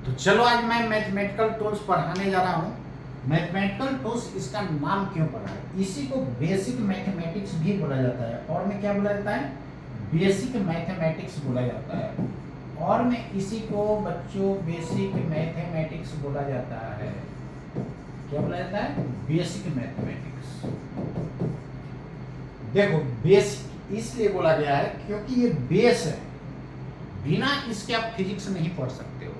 तो चलो आज मैं मैथमेटिकल टूल्स पढ़ाने जा रहा हूँ। मैथमेटिकल टूल्स इसका नाम क्यों पड़ा है? इसी को बेसिक मैथमेटिक्स भी बोला जाता है और में क्या बोला जाता है? बेसिक मैथमेटिक्स बोला जाता है और में इसी को बच्चों बेसिक मैथमेटिक्स बोला जाता है। क्या बोला जाता है? Basic mathematics. देखो बेसिक इसलिए बोला गया है क्योंकि ये बेस है, बिना इसके आप फिजिक्स नहीं पढ़ सकते हो।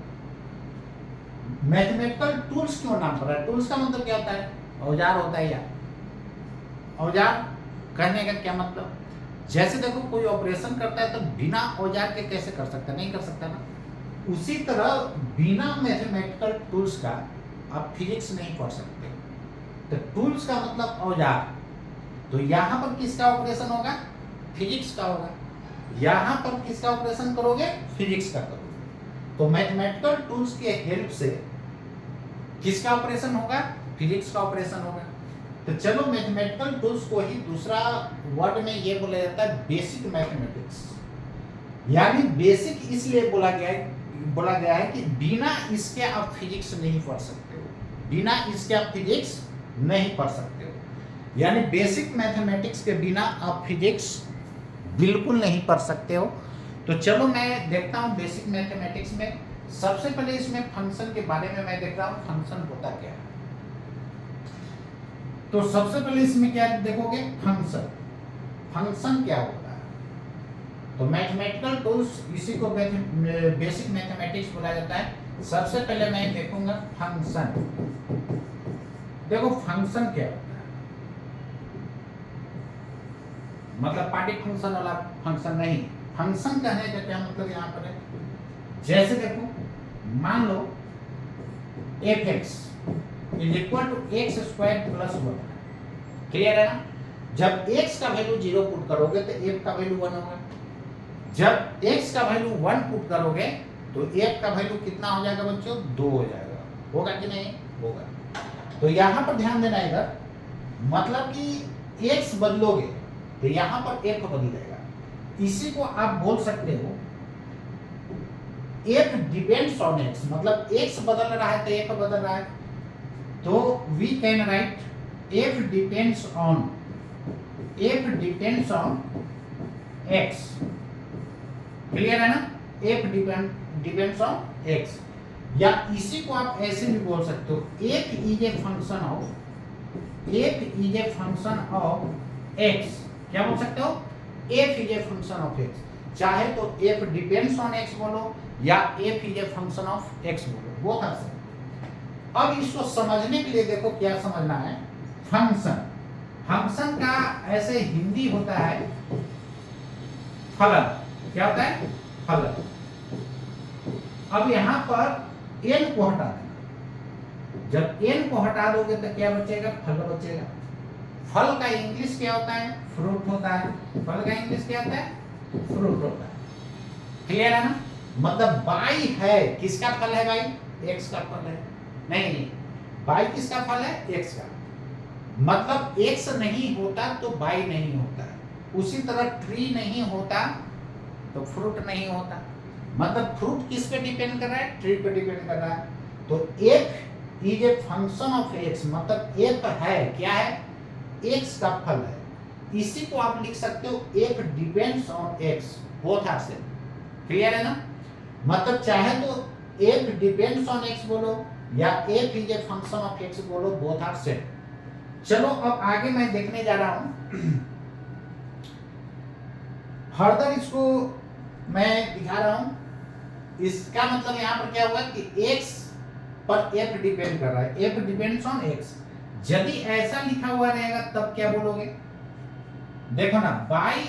मैथमेटिकल टूल्स क्यों नाम पड़ा है? टूल्स का मतलब क्या होता है? औजार होता है यार। औजार कहने का क्या मतलब? जैसे देखो कोई ऑपरेशन करता है तो बिना औजार के कैसे कर सकता है? नहीं कर सकता ना। उसी तरह बिना मैथमेटिकल टूल्स का आप फिजिक्स नहीं पढ़ सकते। तो टूल्स का मतलब औजार। तो यहाँ पर किसका ऑपरेशन होगा? फिजिक्स का होगा। यहाँ पर किसका ऑपरेशन करोगे? फिजिक्स का करोगे। तो मैथमेटिकल टूल्स के हेल्प से किसका ऑपरेशन होगा? फिजिक्स का ऑपरेशन होगा। तो चलो मैथमेटिकल टूल्स को ही दूसरा वर्ड में ये बोला जाता है बेसिक मैथमेटिक्स। यानी बेसिक इसलिए बोला गया है कि बिना इसके आप फिजिक्स नहीं पढ़ सकते हो। बिना इसके आप फिजिक्स नहीं पढ़ सकते हो। यानी बेसिक मैथमेटिक्स के बिना आप फिजिक्स बिल्कुल नहीं पढ़ सकते हो। तो चलो मैं देखता हूँ बेसिक मैथमेटिक्स में। सबसे पहले इसमें फंक्शन के बारे में मैं देख रहा हूँ, फंक्शन होता क्या है। तो सबसे पहले इसमें क्या देखोगे? फंक्शन। फंक्शन क्या होता है? तो मैथमेटिकल टूल्स इसी को बेसिक मैथमेटिक्स बोला जाता है। सबसे पहले मैं देखूंगा फंक्शन। देखो फंक्शन क्या होता है? मतलब पार्टी फंक्शन वाला फंक्शन नहीं। फंक्शन कहने का क्या मतलब यहाँ पर है? जैसे देखो मान लो f(x) is equal to x square plus 1। Clear है ना? जब x का वैल्यू 0 पुट करोगे तो f का वैल्यू 1 होगा। जब x का वैल्यू 1 पुट करोगे तो f का वैल्यू कितना हो जाएगा बच्चों? 2 हो जाएगा। होगा कि नहीं? होगा। तो यहाँ पर ध्यान देना इधर, मतलब कि x बदलोगे तो यहाँ पर f बदल जाएगा। इसी को आप बोल सकते हो f डिपेंड्स ऑन x, मतलब x बदल रहा है तो f बदल रहा है। तो we can write f depends on x। Clear है ना? f depends on x। या इसी को आप ऐसे भी बोल सकते हो f is a function of x। क्या बोल सकते हो? f is a function of x। चाहे तो f डिपेंड्स ऑन x बोलो या f is a function of x बोलो, वो था सर। अब इसको समझने के लिए देखो क्या समझना है। फंक्शन, फंक्शन का ऐसे हिंदी होता है फलन। क्या होता है? फलन। अब यहां पर n को हटा देना। जब n को हटा दोगे तो क्या बचेगा? फल बचेगा। फल का इंग्लिश क्या होता है? फ्रूट होता है। फल का इंग्लिश क्या होता है? फ्रूट होता है। क्लियर है ना? मतलब बाई है, किसका फल है भाई? x का फल है। नहीं, बाई किसका फल है? x का। मतलब x नहीं होता तो बाई नहीं होता है। उसी तरह ट्री नहीं होता तो फ्रूट नहीं होता। मतलब फ्रूट किस पे डिपेंड कर रहा है? ट्री पे डिपेंड कर रहा है। तो f is a function of x, मतलब f है, क्या है? x का फल है। इसी को आप लिख सकते हो f depends on x, both are same. Clear है ना? मतलब चाहे तो f डिपेंड्स ऑन x बोलो या f is a function of x बोलो, बोथ आर सेम। चलो अब आगे मैं देखने जा रहा हूं। फर्दर इसको मैं दिखा रहा हूं। इसका मतलब यहां पर क्या होगा कि x पर f डिपेंड कर रहा है, f डिपेंड्स ऑन x। यदि ऐसा लिखा हुआ रहेगा तब क्या बोलोगे? देखो ना, बाई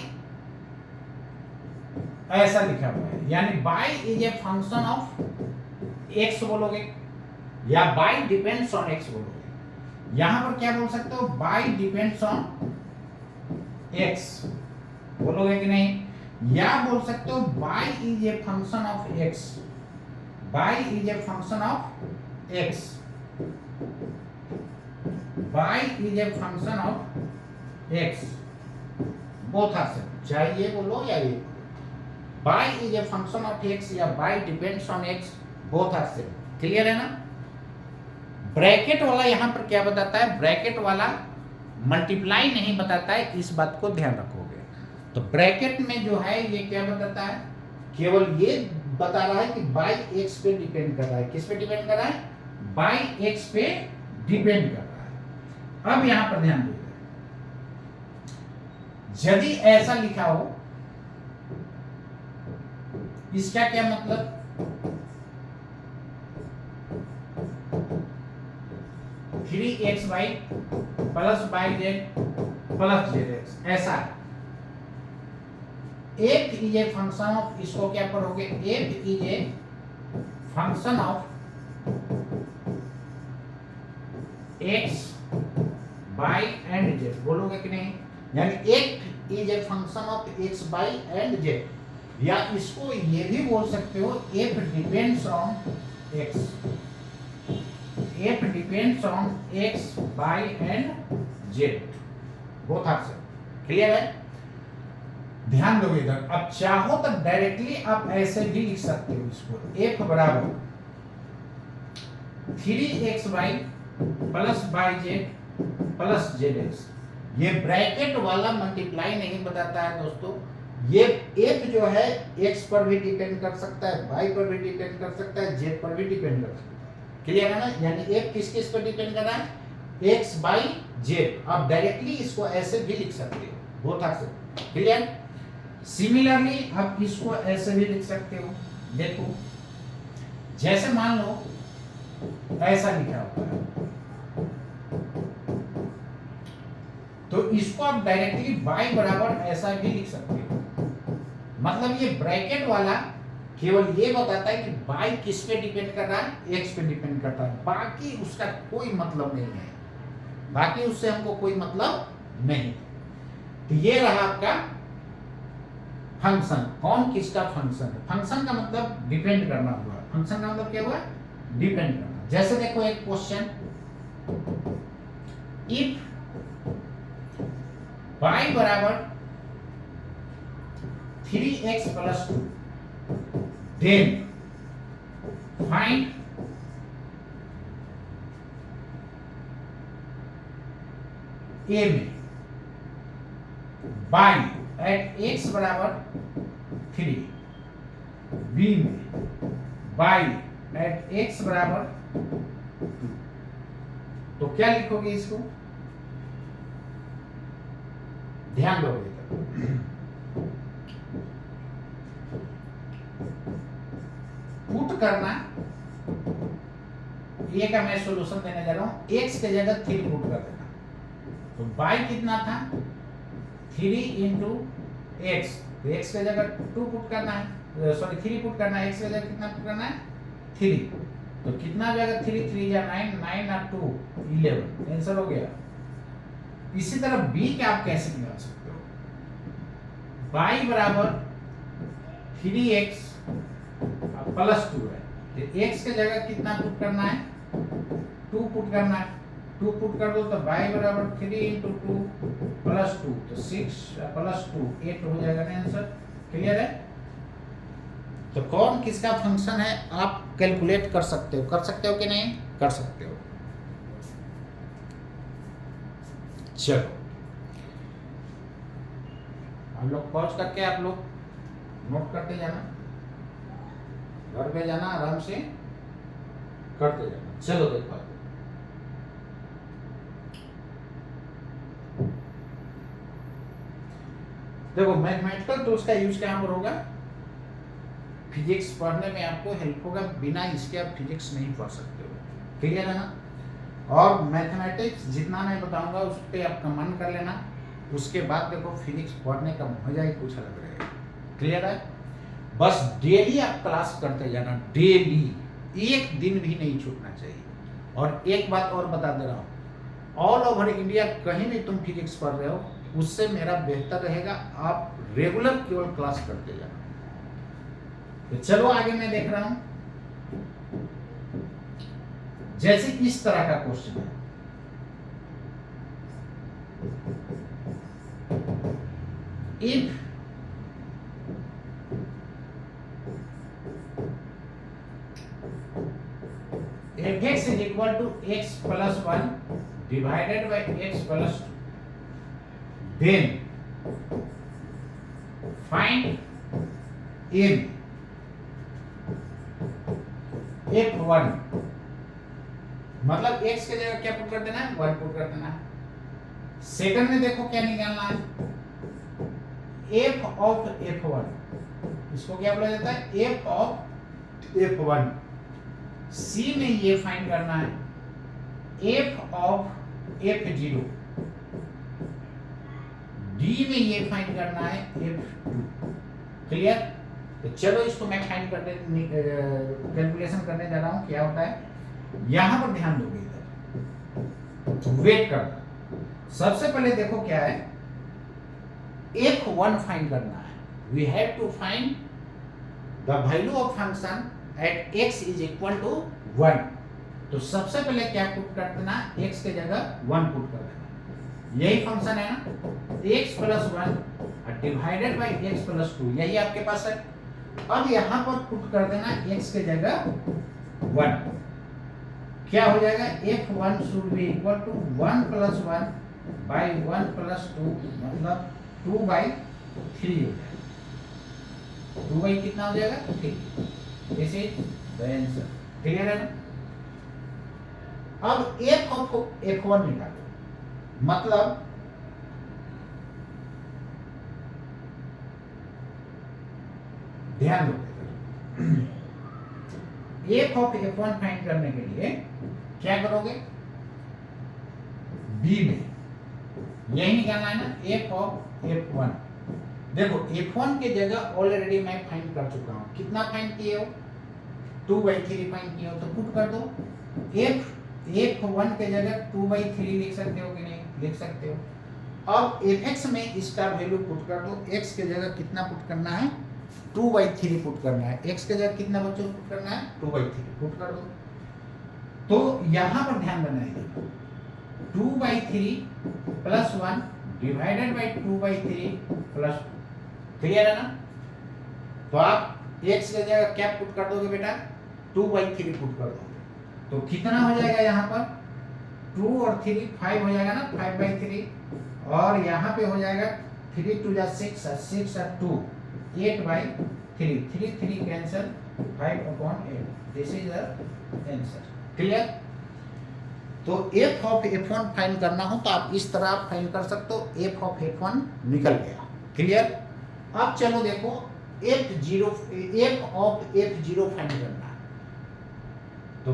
ऐसा लिखा हुआ है, यानी by is a function of x बोलोगे या बाई डिपेंड्स ऑन x बोलोगे। यहां पर क्या बोल सकते हो? बाई डिपेंड्स ऑन x बोलोगे कि नहीं? या बोल सकते हो Y is a function of x। Y is a function of x। Y is a function of x, both are same. चाहे ये बोलो या ये। Y is a function of x या Y depends on x, both are same. Clear है ना? Bracket वाला यहां पर क्या बताता है, ब्रैकेट वाला मल्टीप्लाई नहीं बताता है, इस बात को ध्यान रखोगे। तो ब्रैकेट में जो है ये क्या बताता है, केवल ये बता रहा है कि बाई एक्स पे डिपेंड कर रहा है। किस पे डिपेंड कर रहा है? बाई एक्स पे डिपेंड कर रहा है। अब यहां पर ध्यान दीजिए, यदि ऐसा लिखा हो, इसका क्या मतलब, three X Y plus Y Z plus Z X, ऐसा है। F is a function of, इसको क्या पढ़ोगे, F is a function of X Y and Z, बोलोगे कि नहीं? यानी F is a function of X Y and Z, या इसको ये भी बोल सकते हो, F depends on X, F depends on X Y and Z, both option. Clear है? ध्यान दोगे इधर। अब चाहो तो डायरेक्टली आप ऐसे भी लिख सकते हो इसको, एफ बराबर three X Y plus Y Z plus Z X. ये ब्रैकेट वाला मल्टीप्लाई नहीं बताता है दोस्तों, ये एफ जो है एक्स पर भी डिपेंड कर सकता है, वाई पर भी डिपेंड कर सकता है, जेड पर भी डिपेंड कर सकता है। क्लियर है ना? यानी एफ किस किस पर डिपेंड कर रहा है, एक्स बाई जेड। आप डायरेक्टली इसको ऐसे भी लिख सकते हो, बोथ ऑप्शन। क्लियर? सिमिलरली आप इसको ऐसे भी लिख सकते हो। देखो, जैसे मान लो ऐसा लिखा हुआ है, तो इसको आप डायरेक्टली बाई बराबर ऐसा भी लिख सकते हो। मतलब ये ब्रैकेट वाला केवल ये बताता है कि बाई किस पे डिपेंड कर रहा है, एक्स पे डिपेंड करता है, बाकी उसका कोई मतलब नहीं है, बाकी उससे हमको कोई मतलब नहीं। तो ये रहा आपका फंक्शन। कौन किसका फंक्शन है? फंक्शन का मतलब डिपेंड करना हुआ, फंक्शन का मतलब क्या हुआ, डिपेंड करना। जैसे देखो एक क्वेश्चन, इफ y बराबर 3x plus 2, then find a में y एट x बराबर 3, b में y एट x बराबर 2। तो क्या लिखोगे इसको? ध्यान दोगे पुट करना, ये का मैं सॉल्यूशन देने जा रहा हूं, x के जगह 3 पुट कर देना। तो y कितना था, 3 इंटू एक्स, तो x के जगह 2 पुट करना है, सॉरी 3 पुट करना है, x के जगह कितना पुट करना है, 3। तो कितना जाएगा, 3 3 या 9, 9 और 2 11, आंसर हो गया। इसी तरह b के आप कैसे निकाल सकते हो, y बराबर 3x प्लस 2 है, तो x के जगह कितना पुट करना है, 2 पुट करना है। 2 पुट कर दो तो y बराबर 3 इंटू 2 प्लस 2, तो 6 प्लस 2 8 हो जाएगा ना आंसर। क्लियर है? तो कौन किसका फंक्शन है आप कैलकुलेट कर सकते हो कि नहीं कर सकते हो। चलो हम लोग पॉज करके आप लोग नोट करते जाना, घर पे जाना आराम से करते जाना। चलो देखो, देखो मैथमेटिकल टूल्स का यूज कहां पर होगा, फिजिक्स पढ़ने में आपको हेल्प होगा, बिना इसके आप फिजिक्स नहीं पढ़ सकते हो। क्लियर है ना? और मैथमेटिक्स जितना मैं बताऊंगा उस पर आपका मन कर लेना, उसके बाद देखो फिजिक्स पढ़ने का मजा ही कुछ अलग रहेगा। क्लियर है? बस डेली आप क्लास करते जाना, डेली, एक दिन भी नहीं छूटना चाहिए। और एक बात और बता दे रहा हूँ, ऑल ओवर इंडिया कहीं भी तुम फिजिक्स पढ़ रहे हो, उससे मेरा बेहतर रहेगा आप रेगुलर केवल क्लास करते जाना। तो चलो आगे मैं देख रहा हूं, जैसे इस तरह का क्वेश्चन है, if F X is equal to X plus 1 divided by X plus 2, then find in f1, मतलब x के जगह क्या पुट कर देना है, 1 पुट कर देना है। सेकंड में देखो क्या निकालना है, f ऑफ f1, इसको क्या बोला जाता है, f ऑफ f1। c में ये फाइंड करना है f ऑफ f0, d में ये फाइंड करना है f2। क्लियर? तो चलो इसको मैं फाइंड करने कैलकुलेशन करने जा रहा हूं, क्या होता है यहां पर ध्यान दोगे, इधर वेट करना। सबसे पहले देखो क्या है, f1 फाइंड करना है। We have to find the value of function at x is equal to 1। तो सबसे पहले क्या पुट कर देना, x के जगह 1 पुट कर देना। यही फंक्शन है ना, x plus 1 divided by x plus 2, यही आपके पास है। अब यहां पर पुट कर देना x के जगह 1, क्या हो जाएगा, f1 should be equal to 1 plus 1 by 1 plus 2, मतलब 2 बाई 3 हो जाएगा। 2 बाई कितना हो जाएगा, 3। This is the answer. Clear है ना? अब f ऑफ f1 निकालो, मतलब ध्यान दो, f ऑफ f1 फाइंड करने के लिए क्या करोगे, b में यही निकालना है ना, f ऑफ f1। देखो f1 के जगह ऑलरेडी मैं फाइंड कर चुका हूं, कितना फाइंड किए हो, 2/3 फाइंड किए हो, तो पुट कर दो। f1 के जगह 2/3 लिख सकते हो कि नहीं, लिख सकते हो। अब fx में इसका वैल्यू पुट कर दो, x के जगह कितना पुट करना है, 2/3 पुट करना है। x के जगह कितना बच्चों पुट करना है, 2/3 पुट कर दो। तो यहां पर ध्यान बनाइए, 2/3 plus 1 divided by 2/3 plus 2। Clear है ना? तो आप x के जगह क्या पुट कर दोगे बेटा, 2/3 पुट कर दोगे। तो कितना हो जाएगा यहाँ पर, 2 और 3 5 हो जाएगा ना, 5/3, और यहाँ पे हो जाएगा 3 2 6 और 6 और 2 8/3, 3 3 cancel, 5/8। This is the answer. Clear? तो f ऑफ f1 फाइंड करना हो तो आप इस तरह आप फाइंड कर सकते हो, f ऑफ f1 निकल गया। क्लियर? अब चलो देखो f ऑफ f0 फाइंड करना है। तो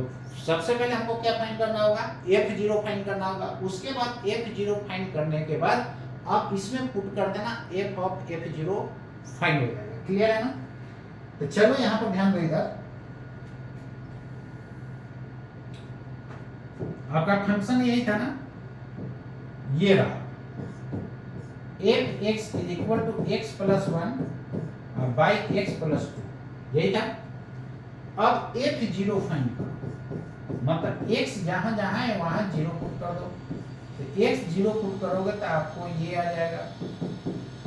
सबसे पहले हमको क्या फाइंड करना होगा, f0 फाइंड करना होगा। उसके बाद f0 फाइंड करने के बाद आप इसमें पुट कर देना, f ऑफ f0 फाइंड हो जाएगा। क्लियर है ना? तो चलो यहां पर ध्यान दो, इधर आपका फंक्शन यही था ना, ये रहा, f(x) is equal to x plus 1 by x plus 2, यही था। अब f0 फाइंड करो, मतलब x जहां जहां है वहां 0 पुट कर दो। तो x 0 पुट करोगे तो आपको ये आ जाएगा,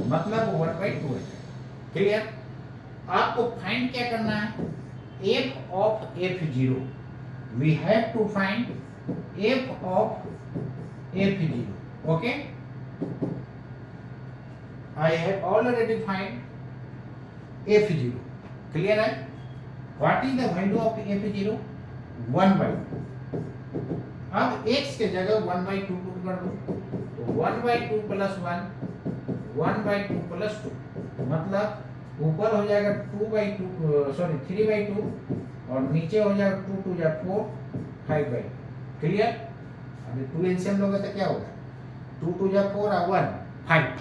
मतलब 1/2 आ जाएगा। क्लियर? आपको फाइंड क्या करना है, f of f0। We have to find f of f0। Okay, I have already find f0. Clear है? What is the value of f0? 1/2। अब x के जगह 1/2 पुट कर दो, तो 1/2 प्लस 1 1/2 प्लस 2, मतलब ऊपर हो जाएगा 3/2 और नीचे हो जाएगा 2 2 या 4 5/2। क्लियर? अभी 2 एलसीएम लोगे तो क्या होगा, 2 2 या 4 और 1 5।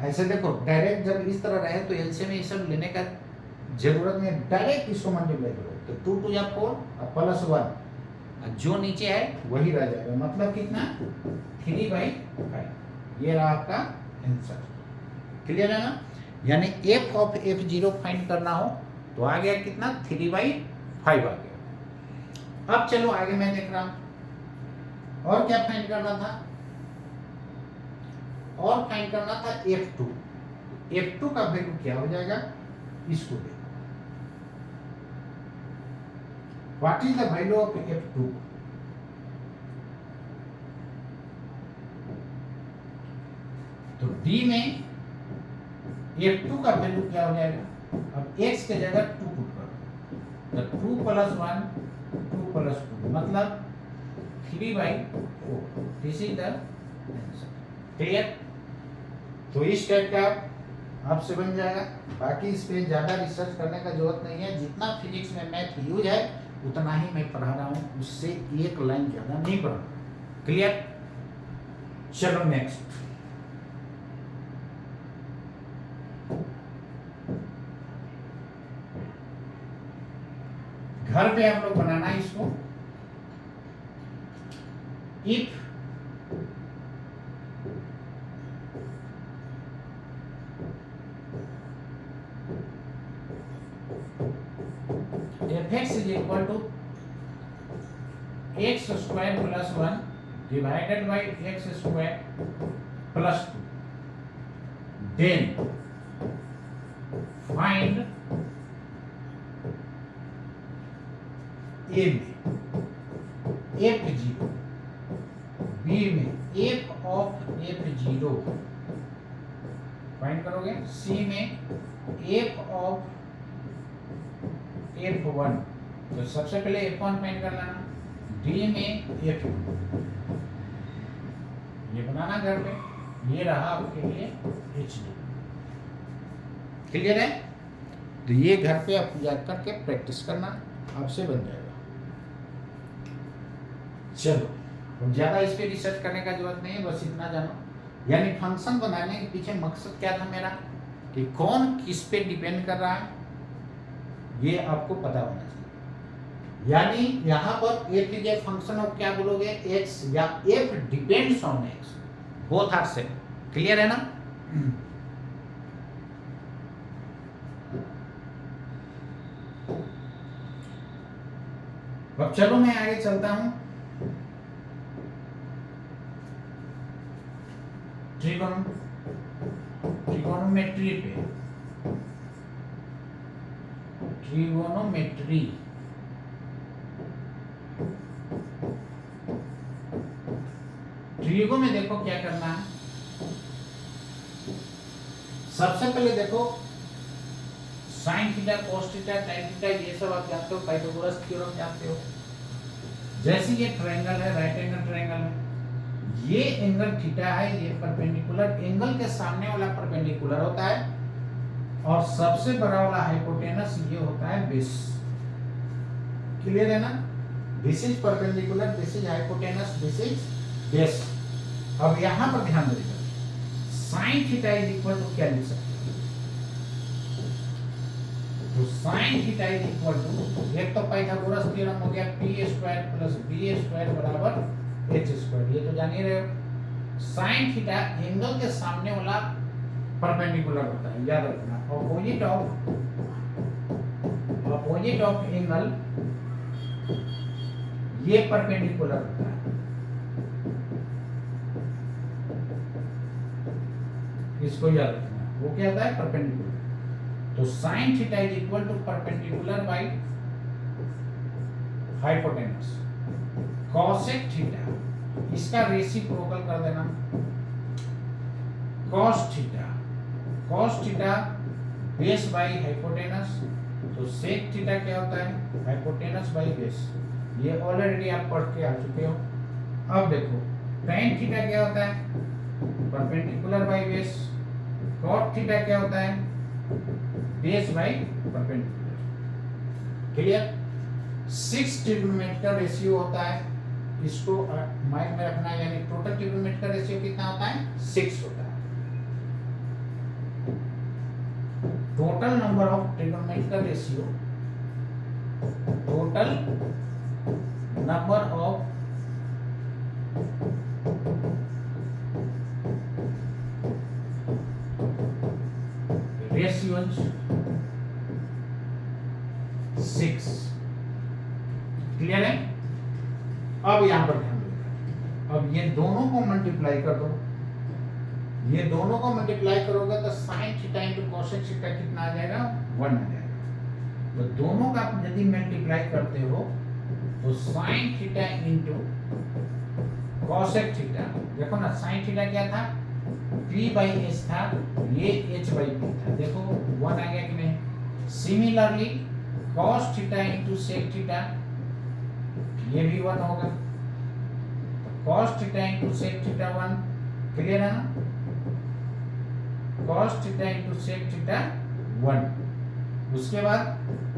ऐसे देखो, डायरेक्ट जब इस तरह रहे तो एलसीएम में ये सब लेने का जरूरत नहीं, डायरेक्ट इसको मल्टीप्लाई करो। तो 2 2 या 4 और प्लस 1, जो नीचे है वही रह जाएगा, मतलब कितना, 3/5। ये रहा आपका आंसर। क्लियर है ना? यानी f ऑफ f0 फाइंड करना हो तो आ गया कितना, 3/5 आ गया। अब चलो आगे मैं देख रहा हूं, और क्या फाइंड करना था, और फाइंड करना था f2। f2 का वैल्यू क्या हो जाएगा, इसको देखो, what is the value of F2? तो D में F2 का वैल्यू क्या हो जाएगा? अब x के जगह 2 पुट करो, तो 2 + 1 2 + 2 मतलब 3/4। This is the answer. Clear? तो इस टाइप का आपसे बन जाएगा। बाकी इस पे ज्यादा रिसर्च करने का जरूरत नहीं है, जितना फिजिक्स में मैथ यूज है उतना ही मैं पढ़ा रहा हूँ, उससे एक लाइन ज्यादा नहीं पढ़ा। क्लियर? चलो नेक्स्ट। घर पे हम लोग बनाना है इसको। If fx is equal to x square plus 1 divided by x square plus 2, then find a में f0, b में f of f0 फाइंड करोगे, c में f of F1, तो सबसे पहले F1 फाइंड कर लेना, D में F2 ये बनाना घर पे। ये रहा आपके लिए HD। क्लियर है? तो ये घर पे आप जा करके प्रैक्टिस करना, आपसे बन जाएगा। चलो, अब ज्यादा इस पे रिसर्च करने का जरूरत नहीं है, बस इतना जानो। यानी फंक्शन बनाने के पीछे मकसद क्या था मेरा, कि कौन किस पे डिपेंड कर रहा है, ये आपको पता होना चाहिए। यानी यहाँ पर f is a function of क्या बोलोगे, x, या f depends on x, both are same. Clear है ना? अब चलो मैं आगे चलता हूं। ट्रिगोनोमेट्री पे, ट्रिगोनोमेट्री ट्रिगो में देखो क्या करना है। सबसे पहले देखो sine theta, cos theta, tan theta, ये सब आप जानते हो, पाइथागोरस थ्योरम जानते हो। जैसे ये ट्रायंगल है, राइट एंगल ट्रायंगल है, ये एंगल थीटा है, ये परपेंडिकुलर, एंगल के सामने वाला परपेंडिकुलर होता है, और सबसे बड़ा वाला हाइपोटेनस ये होता है बेस। क्लियर है ना? This is perpendicular, this is hypotenuse, this is base. अब यहां पर ध्यान दीजिएगा, sine theta is equal to क्या लिख सकते हैं, तो sine theta is equal to, एक तो पाइथागोरस थ्योरम हो गया, p² + b² बराबर h², ये तो जान ही रहे हो। साइन थीटा एंगल के सामने वाला परपेंडिकुलर होता है, याद रखना। ऑपोजिट ऑफ एंगल ये परपेंडिकुलर होता है, इसको याद रखना। वो क्या होता है? परपेंडिकुलर। तो sine theta is equal to perpendicular by hypotenuse. Cosec theta, इसका रेसिप्रोकल कर देना, cos theta base by hypotenuse. तो सेक थीटा क्या होता है? Hypotenuse by base. ये ऑलरेडी आप पढ़ के आ चुके हो। अब देखो टैन थीटा क्या होता है? Perpendicular by base. Cot theta क्या होता है? Base by perpendicular. Clear? 6 trigonometric ratio होता है, इसको माइंड में रखना। यानी टोटल ट्रिग्नोमेट्रिक रेशियो कितना होता है? 6 होता है। Total number of trigonometric ratio, total number of ratios 6। Clear है? अब यहां पर ध्यान देना, अब ये दोनों को मल्टीप्लाई कर दो। ये दोनों को मल्टीप्लाई करोगे तो sine theta into cosec theta कितना आ जाएगा? 1 आ जाएगा। तो दोनों का यदि मल्टीप्लाई करते हो तो sine theta into cosec theta, देखो ना साइन थीटा क्या था, p बाई एच था, ये h बाई p था, देखो 1 आ गया कि नहीं। Similarly cos theta into sec theta, ये भी 1 होगा, cos theta into sec theta 1, clear है ना। cos theta into sec theta 1, उसके बाद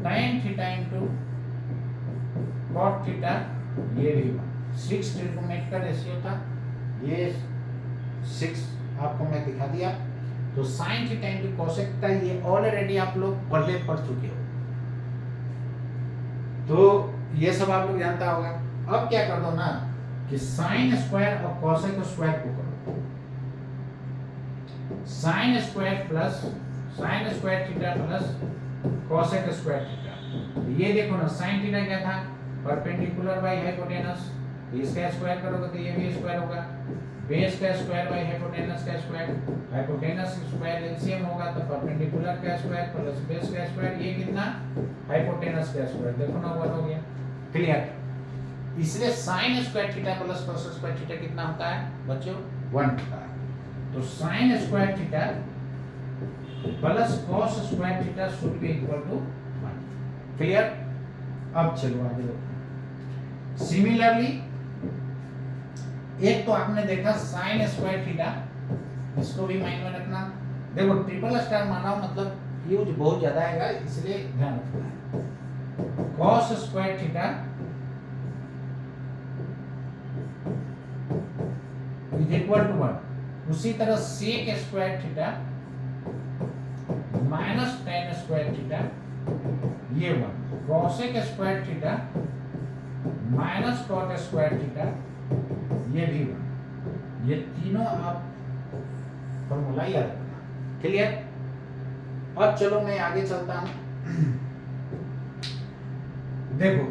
tan theta into cot theta, ये भी 1। 6 ट्रिग्नोमेट्री का रेशियो था, ये 6 आपको मैं दिखा दिया। तो साइन थीटा इंटू कोसेक का ये ऑलरेडी आप लोग पहले पढ़ चुके हो, तो ये सब आप लोग जानता होगा। अब क्या कर दो ना कि साइन स्क्वायर और कोसेक स्क्वायर को करो, sine square plus sign square theta plus cosec square theta. ये देखो ना साइन थीटा क्या था, परपेंडिकुलर बाय हाइपोटेनस, इसका स्क्वायर करोगे तो ये भी स्क्वायर होगा, बेस का स्क्वायर बाय हाइपोटेनस का स्क्वायर, हाइपोटेनस स्क्वायर एलसीएम होगा तो परपेंडिकुलर का स्क्वायर प्लस बेस का स्क्वायर, ये कितना, हाइपोटेनस का स्क्वायर, देखो ना 1 हो गया, क्लियर। इसलिए sine square theta plus cos square theta कितना होता है बच्चों, 1 होता है। तो sine square theta plus cos square theta should be equal to 1, clear. अब चलो आगे देखो। सिमिलरली एक तो आपने देखा साइन स्क्वायर थीटा, इसको भी माइंड में रखना। देखो ट्रिपल स्टार माना मतलब यूज बहुत ज्यादा है, इसलिए ध्यान रखना है। cos square theta is equal to 1, उसी तरह sec square theta minus tan square theta, ये 1, cosec square theta minus cot square theta, ये भी 1। ये तीनों आप फॉर्मूला याद रखना, क्लियर। अब चलो मैं आगे चलता हूं। देखो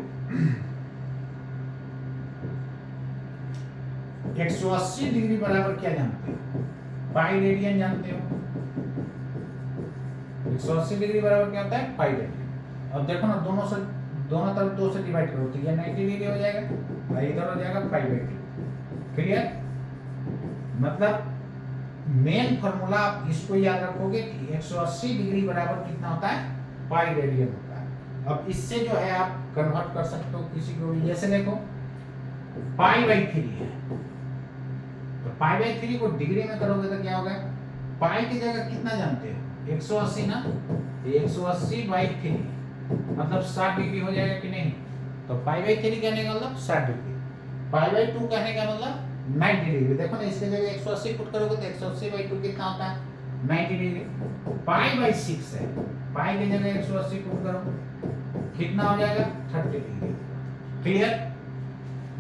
180 डिग्री बराबर क्या जानते हो, पाई रेडियन जानते हो। 180 डिग्री बराबर क्या होता है, पाई रेडियन। अब देखो ना दोनों तरफ 2 से डिवाइड करो तो ये 90 डिग्री हो जाएगा और इधर हो जाएगा पाई बाई 2, क्लियर। मतलब मेन फॉर्मूला आप इसको याद रखोगे कि 180 डिग्री बराबर कितना होता है, पाई रेडियन होता है। अब इससे जो है आप कन्वर्ट कर सकते हो किसी को भी, जैसे देखो पाई बाई 3 है, तो पाई बाई 3 को डिग्री में करोगे तो क्या होगा, पाई की जगह कितना जानते हो, 180 ना, 180 बाई 3 मतलब 60 डिग्री हो जाएगा कि नहीं। तो पाई बाई 3 कहने का मतलब 60 डिग्री, पाई बाई 2 कहने का मतलब 90 डिग्री। देखो ना इसके जगह 180 पुट करोगे तो 180 बाई 2 कितना होता है, 90 डिग्री। पाई बाई 6 है, पाई की जगह 180 पुट करो कितना हो जाएगा, 30 डिग्री, क्लियर।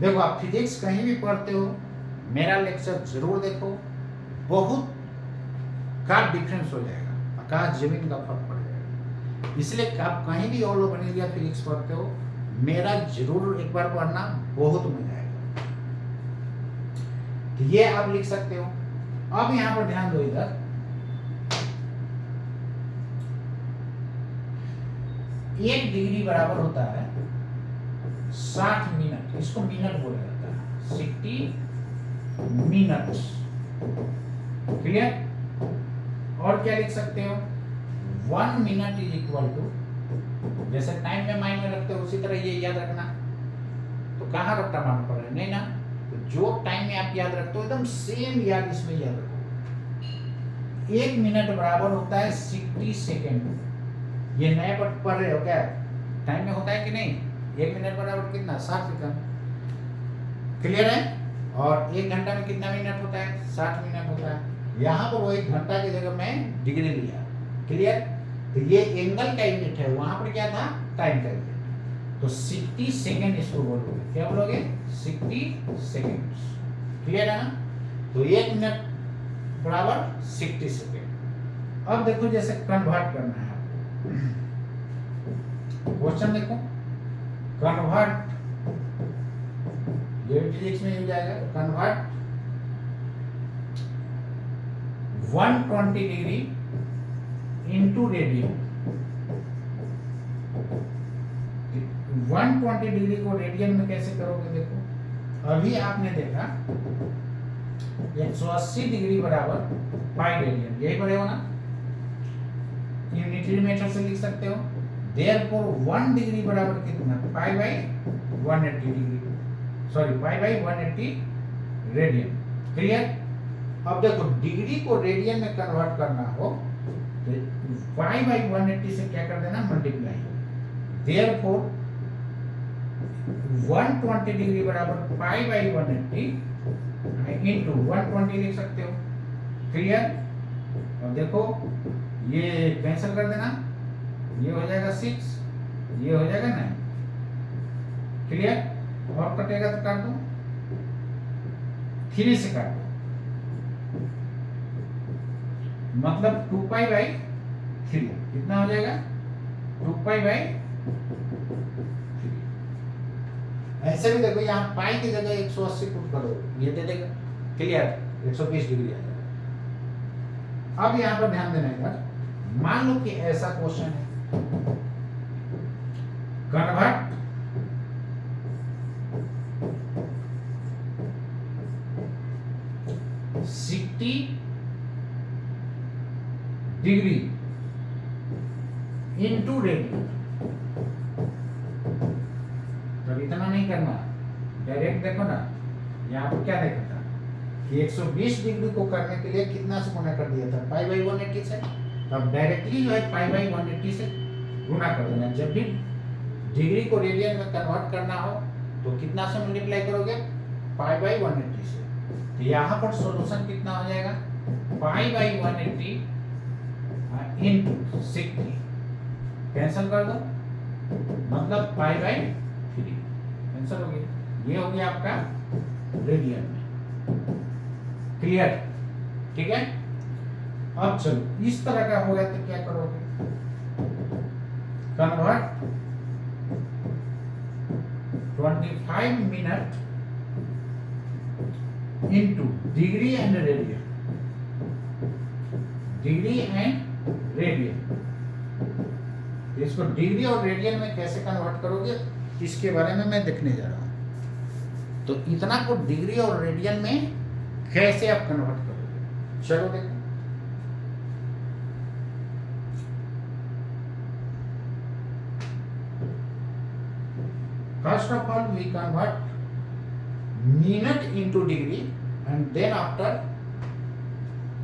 देखो आप फिजिक्स कहीं भी पढ़ते हो, मेरा लेक्चर जरूर देखो, बहुत का डिफरेंस हो जाएगा, आकाश जमीन का फर्क पड़ जाएगा। इसलिए आप कहीं भी ऑल ओवर इंडिया फिजिक्स पढ़ते हो, मेरा जरूर एक बार पढ़ना, बहुत मजा आएगा। तो ये आप लिख सकते हो। अब यहां पर ध्यान दो, इधर एक डिग्री बराबर होता है 60 मिनट, इसको मिनट बोला जाता है, 60 मिनट, क्लियर। और क्या लिख सकते हो, 1 मिनट इज इक्वल टू, जैसे टाइम में माइंड में रखते हो उसी तरह ये याद रखना। तो कहाँ रखना मालूम पड़ रहा है, नहीं ना, तो जो टाइम में आप याद रखते हो एकदम सेम याद इसमें याद रखो। 1 मिनट बराबर होता है 60 सेकेंड। ये नए पढ़ रहे हो क्या, टाइम में होता है कि नहीं, 1 मिनट बराबर कितना, 60 सेकंड, क्लियर है। और 1 घंटा में कितना मिनट होता है, 60 मिनट होता है। यहाँ पर वो 1 घंटा की जगह मैं डिग्री लिया, क्लियर। तो ये एंगल का यूनिट है, वहां पर क्या था, टाइम का यूनिट। तो 60 सेकेंड इसको बोलोगे, क्या बोलोगे, 60 सेकेंड्स, क्लियर है ना। तो 1 मिनट बराबर 60 सेकेंड। अब देखो जैसे कन्वर्ट करना है आपको, क्वेश्चन देखो, कन्वर्ट, ये फिजिक्स में हो जाएगा, convert 120 degree into radian, 120 degree को रेडियन में कैसे करोगे? देखो अभी आपने देखा 180 डिग्री बराबर पाई रेडियन, यही पढ़े हो ना, यूनिटरी मेथड से लिख सकते हो। देयरफॉर 1 डिग्री बराबर कितना? Pi by 180 degree, sorry pi by 180 radian. Clear? अब देखो डिग्री को रेडियन में कन्वर्ट करना हो तो पाई बाई 180 से क्या कर देना? मल्टीप्लाई। देयरफॉर 120 डिग्री बराबर पाई बाई 180 इंटू 120 लिख सकते हो। क्लियर? अब देखो ये कैंसिल कर देना, ये हो जाएगा 6, ये हो जाएगा 9। क्लियर? और कटेगा तो काट दो, 3 से काट दो, मतलब 2 पाई बाई 3 कितना हो जाएगा? 2 पाई बाई 3। ऐसे भी देखो यहाँ पाई की जगह 180 पुट करो, ये दे देगा। क्लियर? 120 डिग्री आ जाएगा। अब यहाँ पर ध्यान देना है, मान लो कि ऐसा क्वेश्चन है, convert sixty degree into radian. तो इतना नहीं करना, डायरेक्ट देखो ना, यहाँ पर क्या देखा था कि 120 डिग्री को करने के लिए कितना से गुना कर दिया था? पाई बाई 180 से। तब डायरेक्टली जो है पाई बाई 180 से गुना कर देना। जब भी डिग्री को रेडियन में कन्वर्ट करना हो तो कितना से मल्टीप्लाई करोगे? पाई बाई 180 से। तो यहाँ पर सॉल्यूशन कितना हो जाएगा? पाई बाई 180 इंटू 60 कैंसिल कर दो, मतलब पाई बाई 3 कैंसिल हो गया। ये हो गया आपका रेडियन में। क्लियर? ठीक है? अब चलो इस तरह का हो गया तो क्या करोगे? Convert 25 minute into degree and radian, degree and radian. इसको डिग्री और रेडियन में कैसे कन्वर्ट करोगे इसके बारे में मैं देखने जा रहा हूं। तो इतना को डिग्री और रेडियन में कैसे आप कन्वर्ट करोगे, चलो देखो। First of all, we convert minute into degree and then after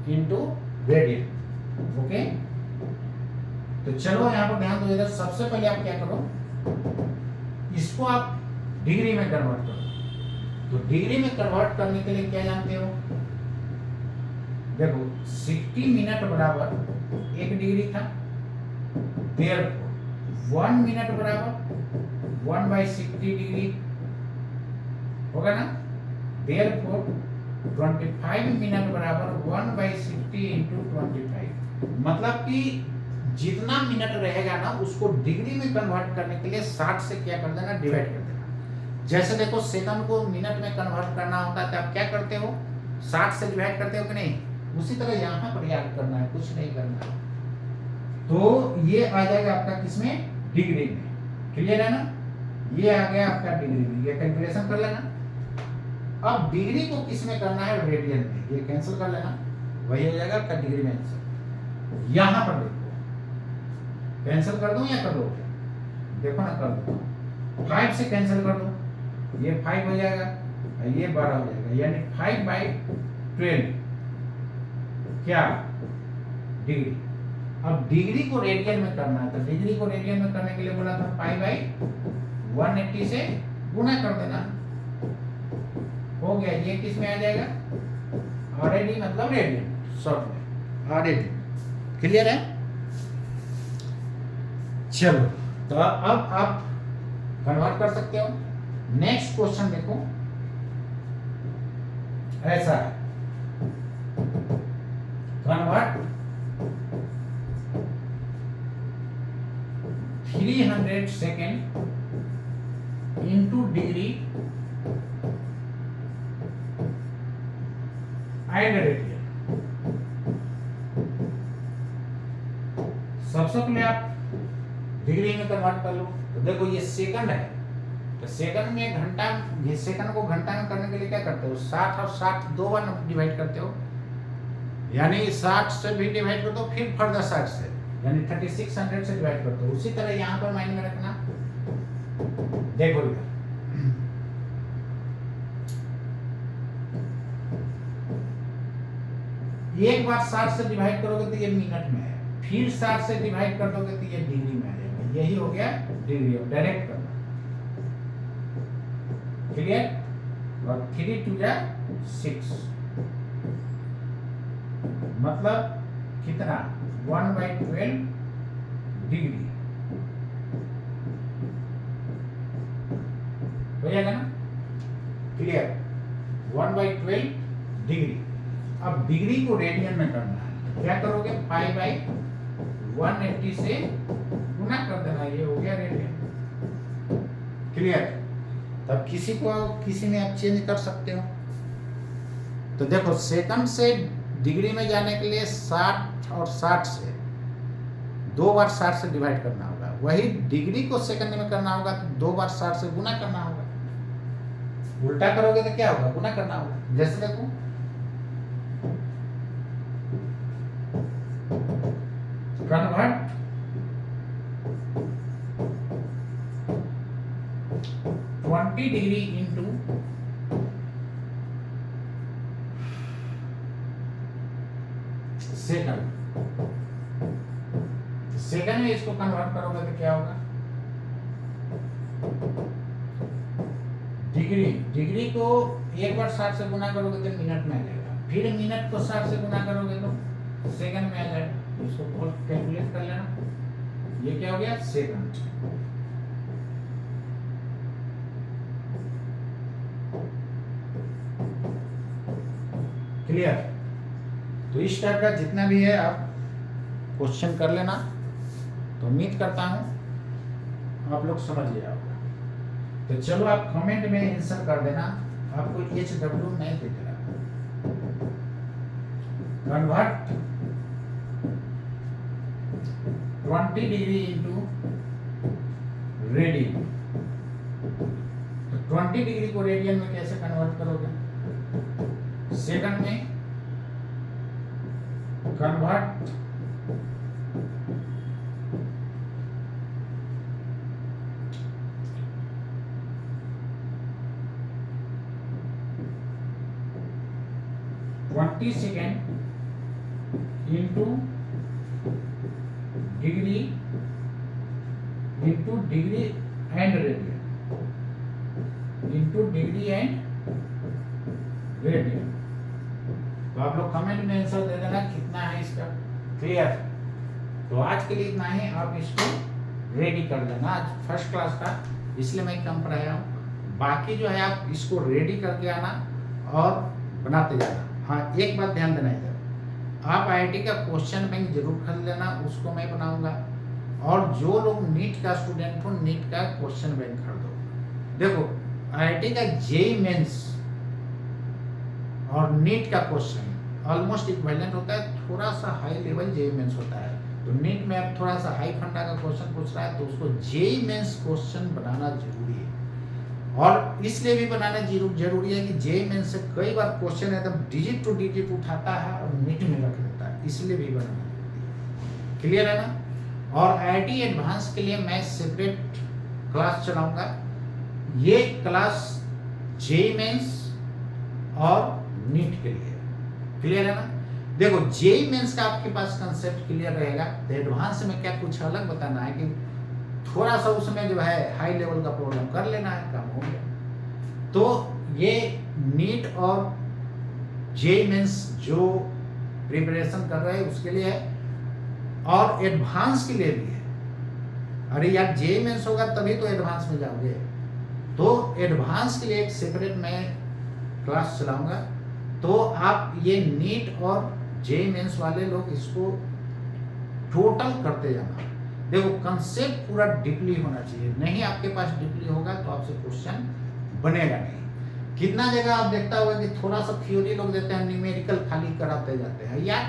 into radian. Okay? तो चलो यहाँ पर ध्यान दो, इधर सबसे पहले आप क्या करो, इसको आप डिग्री में कन्वर्ट करो। तो डिग्री में कन्वर्ट करने के लिए क्या जानते हो? देखो 60 मिनट बराबर 1 डिग्री था, देयरफॉर 1 मिनट बराबर 1/60 डिग्री होगा ना। देयरफॉर 25 मिनट बराबर 1/60 इंटू 25, मतलब कि जितना मिनट रहेगा ना उसको डिग्री में कन्वर्ट करने के लिए 60 से क्या कर देना? डिवाइड कर देना। जैसे देखो सेकंड को मिनट में कन्वर्ट करना होता है तो आप क्या करते हो? 60 से डिवाइड करते हो कि नहीं? उसी तरह यहाँ पर याद करना है, कुछ नहीं करना है। तो ये आ जाएगा आपका किसमें? डिग्री में। क्लियर है ना? ये आ गया आपका डिग्री में, ये कैलकुलेशन कर लेना। अब डिग्री को किस में करना है? रेडियन में। ये कैंसिल कर लेना, वही हो जाएगा आपका डिग्री में आंसर। यहां पर देखो, कैंसिल कर दूं या कर दो? देखो ना, कर दो। 5 से कैंसिल कर दो, ये 5 हो जाएगा, ये 12 हो जाएगा, यानी 5/12 क्या? डिग्री। अब डिग्री को रेडियन में करना है, तो डिग्री को रेडियन में करने के लिए बोला था पाई बाई 180 से गुना कर देना। हो गया, ये किस में आ जाएगा? आरएडी मतलब रेडियन, शॉर्ट में आरएडी। क्लियर है? चलो, तो अब आप कन्वर्ट कर सकते हो। नेक्स्ट क्वेश्चन देखो, ऐसा है, convert 300 second into degree and radian. सबसे पहले आप डिग्री में कन्वर्ट कर लो। तो देखो ये सेकंड है, तो सेकंड में घंटा, ये सेकंड को घंटा में करने के लिए क्या करते हो, 60 और 60 दो बार डिवाइड करते हो, यानी 60 से भी डिवाइड कर दो, फिर फर्दर 60 से, यानी 3600 से डिवाइड करते हो। उसी तरह यहाँ पर माइंड में रखना। देखो इधर एक बार 60 से डिवाइड करोगे तो ये मिनट में है, फिर 60 से डिवाइड कर दोगे तो ये डिग्री में आ जाएगा। यही हो गया डिग्री, अब डायरेक्ट करना, क्लियर। और 3 2 जा 6, मतलब कितना, 1/12 डिग्री हो जाएगा ना, क्लियर। 1/12 डिग्री। अब डिग्री को रेडियन में करना है, क्या करोगे, π/180 से गुना कर देना, ये हो गया रेडियन, क्लियर। तब किसी में आप चेंज कर सकते हो। तो देखो सेकंड से डिग्री में जाने के लिए 60 और 60 से दो बार 60 से डिवाइड करना होगा, वही डिग्री को सेकंड में करना होगा तो दो बार 60 से गुना करना होगा। उल्टा करोगे तो क्या होगा, गुना करना होगा। जैसे देखो convert 20 degree into second, second में इसको कन्वर्ट करोगे तो क्या होगा, डिग्री को एक बार 60 से गुना करोगे तो मिनट में आ जाएगा, फिर मिनट को 60 से गुना करोगे तो सेकंड में आ जाएगा। इसको कैलकुलेट कर लेना, ये क्या हो गया, सेकंड। क्लियर। तो इस टाइप का जितना भी है आप क्वेश्चन कर लेना, तो उम्मीद करता हूं आप लोग समझ गए होगा। तो चलो आप कमेंट में आंसर कर देना, आपको HW नहीं दिख रहा। Convert 20 degree into radian. तो 20 डिग्री को रेडियन में कैसे कन्वर्ट करोगे, सेकंड में convert 20 second into degree and radian, into degree and radian. तो आप लोग कमेंट में आंसर दे देना कितना है इसका, क्लियर। तो आज के लिए इतना ही, आप इसको रेडी कर देना। आज फर्स्ट क्लास था इसलिए मैं कम पढ़ाया हूँ, बाकी जो है आप इसको रेडी करके आना और बनाते जाना। हाँ एक बात ध्यान देना इधर, आप IIT का क्वेश्चन बैंक जरूर खरीद लेना, उसको मैं बनाऊंगा। और जो लोग नीट का स्टूडेंट हो, नीट का क्वेश्चन बैंक खरीदो। देखो IIT का JEE मेंस और नीट का क्वेश्चन ऑलमोस्ट इक्विवेलेंट होता है, थोड़ा सा हाई लेवल JEE मेंस होता है। तो नीट में अब थोड़ा सा हाई फंडा का क्वेश्चन पूछ रहा है, तो उसको JEE मेंस क्वेश्चन बनाना जरूरी है। और इसलिए भी बनाना जरूरी है कि JEE मेंस से कई बार क्वेश्चन एकदम डिजिट टू डिजिट उठाता है और नीट में रख देता है, इसलिए भी बनाना जरूरी है। क्लियर है ना। और IIT एडवांस के लिए मैं सेपरेट क्लास चलाऊंगा। ये क्लास JEE मेंस और नीट के लिए, क्लियर है ना। देखो JEE मेंस का आपके पास कंसेप्ट क्लियर रहेगा, तो एडवांस में क्या कुछ अलग बताना है कि थोड़ा सा उसमें जो है हाई लेवल का प्रॉब्लम कर लेना है, काम हो गया। तो ये नीट और JEE मेंस जो प्रिपरेशन कर रहे हैं उसके लिए है, और एडवांस के लिए भी है। अरे यार JEE मेंस होगा तभी तो एडवांस में जाओगे, तो एडवांस के लिए एक सेपरेट मैं क्लास चलाऊंगा। तो आप ये नीट और JEE मेंस वाले लोग इसको टोटल करते जाना। देखो कंसेप्ट पूरा डीपली होना चाहिए, नहीं आपके पास डीपली होगा तो आपसे क्वेश्चन बनेगा नहीं। कितना जगह आप देखता होगा कि थोड़ा सा थ्योरी लोग देते हैं, न्यूमेरिकल खाली कराते जाते हैं। यार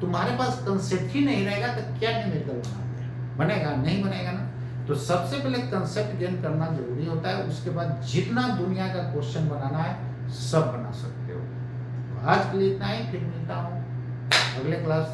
तुम्हारे पास कंसेप्ट ही नहीं रहेगा तो क्या न्यूमेरिकल बनाते हैं, बनेगा नहीं, बनेगा ना। तो सबसे पहले कंसेप्ट गेन करना जरूरी होता है, उसके बाद जितना दुनिया का क्वेश्चन बनाना है सब बना सकते हो। तो आज के लिए इतना ही, फिर मिलता हूँ अगले क्लास